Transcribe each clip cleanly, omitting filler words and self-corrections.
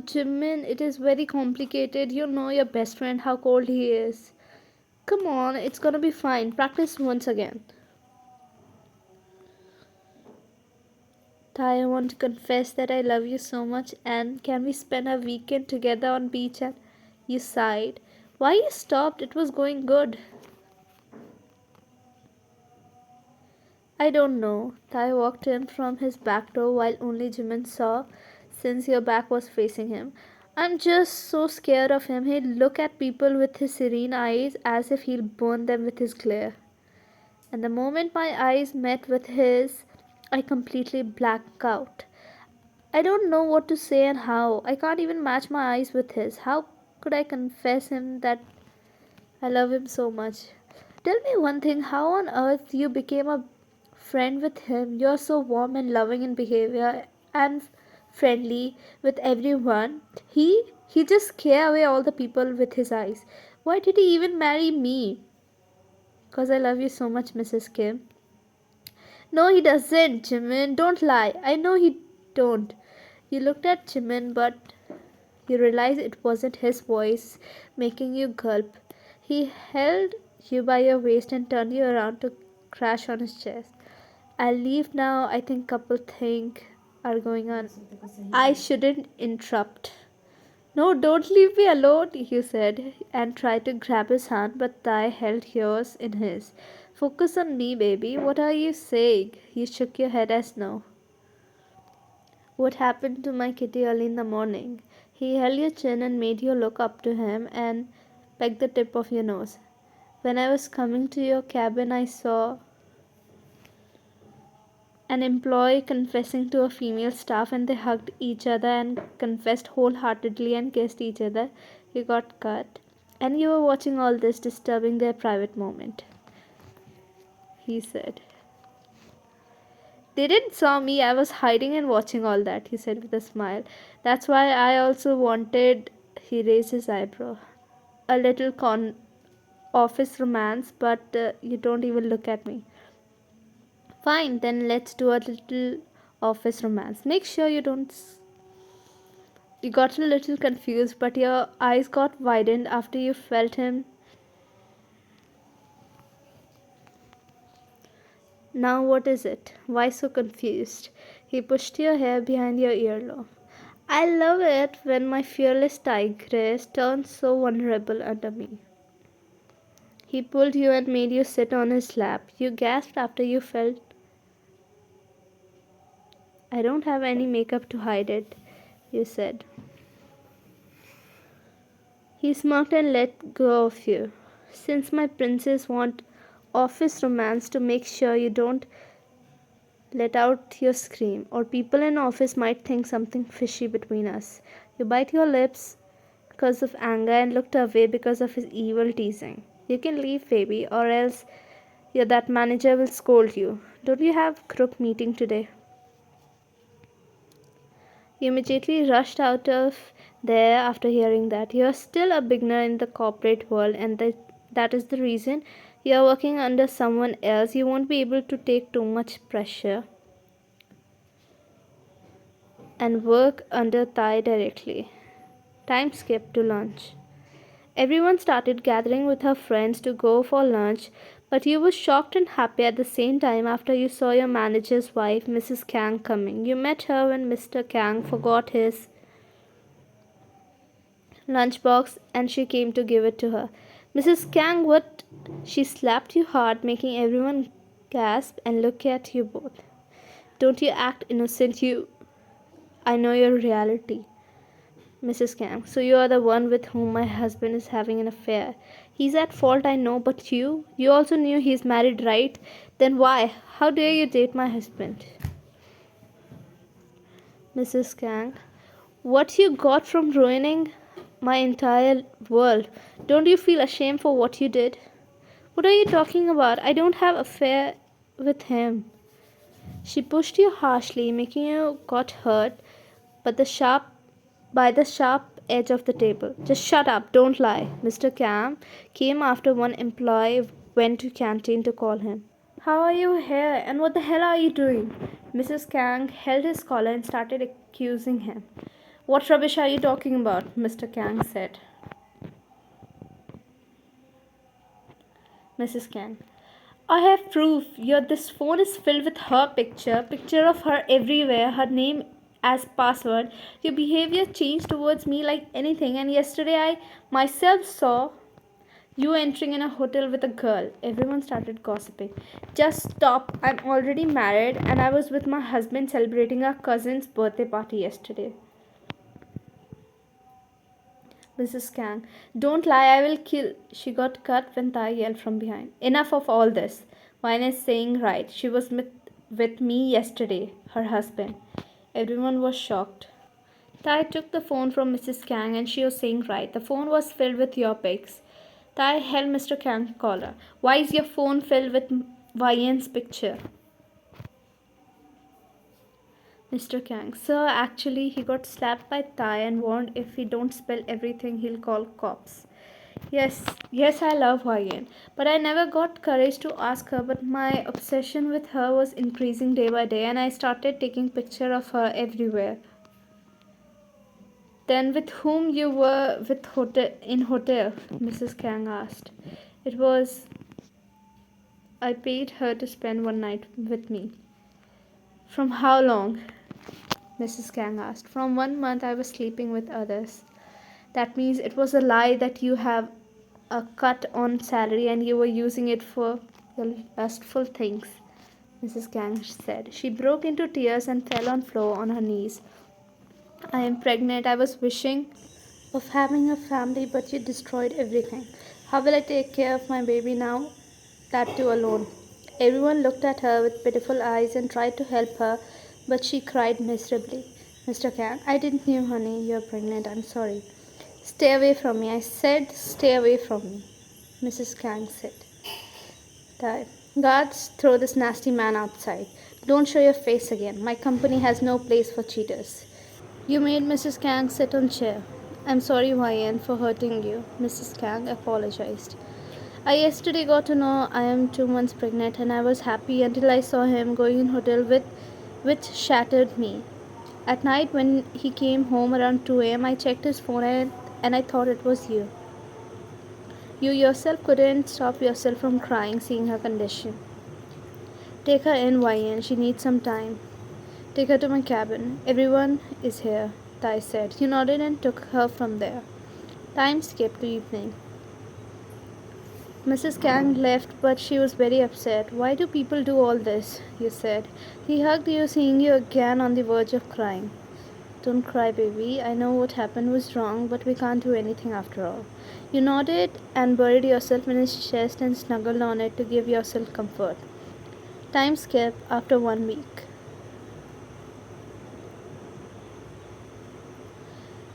Jimin, it is very complicated. You know your best friend, how cold he is. Come on, it's gonna be fine. Practice once again. Ty, I want to confess that I love you so much, and can we spend a weekend together on beach? And you sighed. Why you stopped? It was going good. I don't know. Ty walked in from his back door while only Jimin saw, since your back was facing him. I'm just so scared of him. He'll look at people with his serene eyes as if he'll burn them with his glare. And the moment my eyes met with his, I completely blacked out. I don't know what to say and how. I can't even match my eyes with his. How could I confess him that I love him so much? Tell me one thing, how on earth you became a friend with him? You're so warm and loving in behavior and friendly with everyone. He just scare away all the people with his eyes. Why did he even marry me? Because I love you so much, Mrs. Kim. No, he doesn't, Jimin. Don't lie. I know he don't. You looked at Jimin, but you realized it wasn't his voice making you gulp. He held you by your waist and turned you around to crash on his chest. I'll leave now. I think couple things are going on. I shouldn't interrupt. No, don't leave me alone, you said, and tried to grab his hand, but Thai held yours in his. Focus on me, baby. What are you saying? You shook your head as no. What happened to my kitty early in the morning? He held your chin and made you look up to him and pecked the tip of your nose. When I was coming to your cabin, I saw an employee confessing to a female staff, and they hugged each other and confessed wholeheartedly and kissed each other. You got cut. And you were watching all this, disturbing their private moment, he said. They didn't saw me. I was hiding and watching all that, he said with a smile. That's why I also wanted, he raised his eyebrow, a little office romance, but you don't even look at me. Fine, then let's do a little office romance. Make sure you don't. You got a little confused, but your eyes got widened after you felt him. Now what is it? Why so confused? He pushed your hair behind your earlobe. I love it when my fearless tigress turns so vulnerable under me. He pulled you and made you sit on his lap. You gasped after you felt. I don't have any makeup to hide it, you said. He smirked and let go of you. Since my princes want office romance, to make sure you don't let out your scream, or people in office might think something fishy between us. You bite your lips because of anger and looked away because of his evil teasing. You can leave, baby, or else that manager will scold you. Don't you have crook meeting today? You immediately rushed out of there after hearing that. You are still a beginner in the corporate world, and that is the reason you are working under someone else. You won't be able to take too much pressure and work under Thai directly. Time skipped to lunch. Everyone started gathering with her friends to go for lunch, but you were shocked and happy at the same time after you saw your manager's wife, Mrs. Kang, coming. You met her when Mr. Kang forgot his lunchbox and she came to give it to her. Mrs. Kang, what? She slapped you hard, making everyone gasp and look at you both. Don't you act innocent, you. I know your reality. Mrs. Kang, so you are the one with whom my husband is having an affair. He's at fault, I know, but you? You also knew he's married, right? Then why? How dare you date my husband? Mrs. Kang, what you got from ruining my entire world? Don't you feel ashamed for what you did? What are you talking about? I don't have affair with him. She pushed you harshly, making you got hurt, but by the sharp edge of the table. Just shut up, don't lie. Mr. Cam came after one employee went to canteen to call him. How are you here and what the hell are you doing? Mrs. Kang held his collar and started accusing him. What rubbish are you talking about? Mr. Kang said. Mrs. Kang. I have proof. This phone is filled with her picture of her everywhere, her name as password. Your behavior changed towards me like anything, and yesterday I myself saw you entering in a hotel with a girl. Everyone started gossiping. Just stop. I'm already married, and I was with my husband celebrating our cousin's birthday party yesterday. Mrs. Kang, don't lie, I will kill. She got cut when Tai yelled from behind. Enough of all this. Wine is saying right. She was with me yesterday, her husband. Everyone was shocked. Tai took the phone from Mrs. Kang and she was saying right. The phone was filled with your pics. Tai held Mr. Kang's collar. Why is your phone filled with Vian's picture? Mr. Kang, sir, actually, he got slapped by Tai and warned if he don't spill everything, he'll call cops. Yes, I love Vian, but I never got courage to ask her. But my obsession with her was increasing day by day, and I started taking picture of her everywhere. Then, with whom you were in hotel? Mrs. Kang asked. It was I paid her to spend one night with me. From how long? Mrs. Kang asked. From 1 month I was sleeping with others. That means it was a lie that you have a cut on salary and you were using it for your lustful things, Mrs. Kang said. She broke into tears and fell on floor on her knees. I am pregnant. I was wishing of having a family, but you destroyed everything. How will I take care of my baby now? That too alone. Everyone looked at her with pitiful eyes and tried to help her, but she cried miserably. Mr. Kang, I didn't know, honey. You're pregnant. I'm sorry. Stay away from me. I said, stay away from me. Mrs. Kang said. Die. Guards, throw this nasty man outside. Don't show your face again. My company has no place for cheaters. You made Mrs. Kang sit on chair. I'm sorry, Ryan, for hurting you. Mrs. Kang apologized. I yesterday got to know I am 2 months pregnant and I was happy until I saw him going in hotel with which shattered me. At night when he came home around 2 a.m. I checked his phone and I thought it was you. You yourself couldn't stop yourself from crying seeing her condition. Take her in, Ryan. She needs some time. Take her to my cabin. Everyone is here, Tai said. He nodded and took her from there. Time skipped to evening. Mrs. Kang left, but she was very upset. Why do people do all this? You said. He hugged you, seeing you again on the verge of crying. Don't cry, baby. I know what happened was wrong, but we can't do anything after all. You nodded and buried yourself in his chest and snuggled on it to give yourself comfort. Time skipped after 1 week.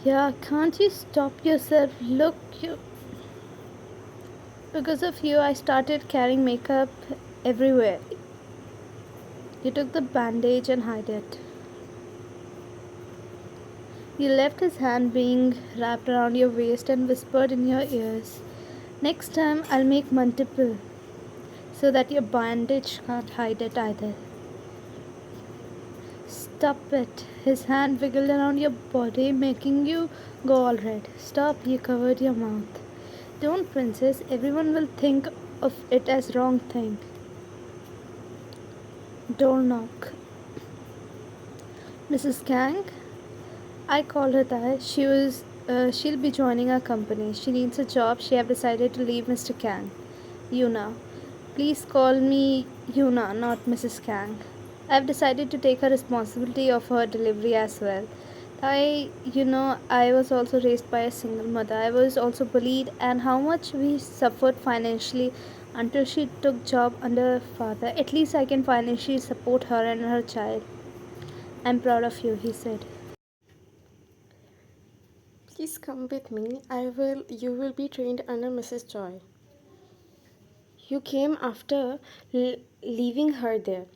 Yeah, can't you stop yourself? Look, you. Because of you, I started carrying makeup everywhere. You took the bandage and hid it. You left his hand being wrapped around your waist and whispered in your ears, next time I'll make multiple so that your bandage can't hide it either. Stop it. His hand wiggled around your body, making you go all red. Stop, you covered your mouth. Don't, princess. Everyone will think of it as wrong thing. Door knock. Mrs. Kang? I called her that. She'll be joining our company. She needs a job. She have decided to leave Mr. Kang. Yuna. Please call me Yuna, not Mrs. Kang. I've decided to take her responsibility of her delivery as well. I was also raised by a single mother. I was also bullied, and how much we suffered financially until she took job under her father. At least I can financially support her and her child. I'm proud of you, he said. Please come with me. You will be trained under Mrs. Joy. You came after leaving her there.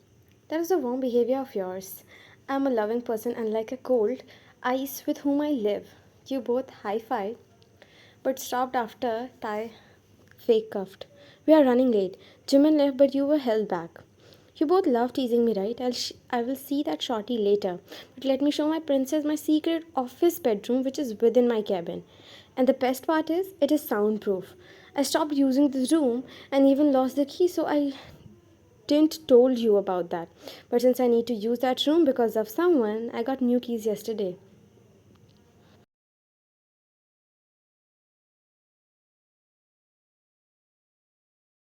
That is the wrong behavior of yours. I am a loving person, unlike a cold ice with whom I live. You both high-fived, but stopped after Tai fake cuffed. We are running late. Jimin left, but you were held back. You both love teasing me, right? I will see that shorty later. But let me show my princess my secret office bedroom, which is within my cabin. And the best part is, it is soundproof. I stopped using this room and even lost the key, so I didn't told you about that. But since I need to use that room because of someone, I got new keys yesterday.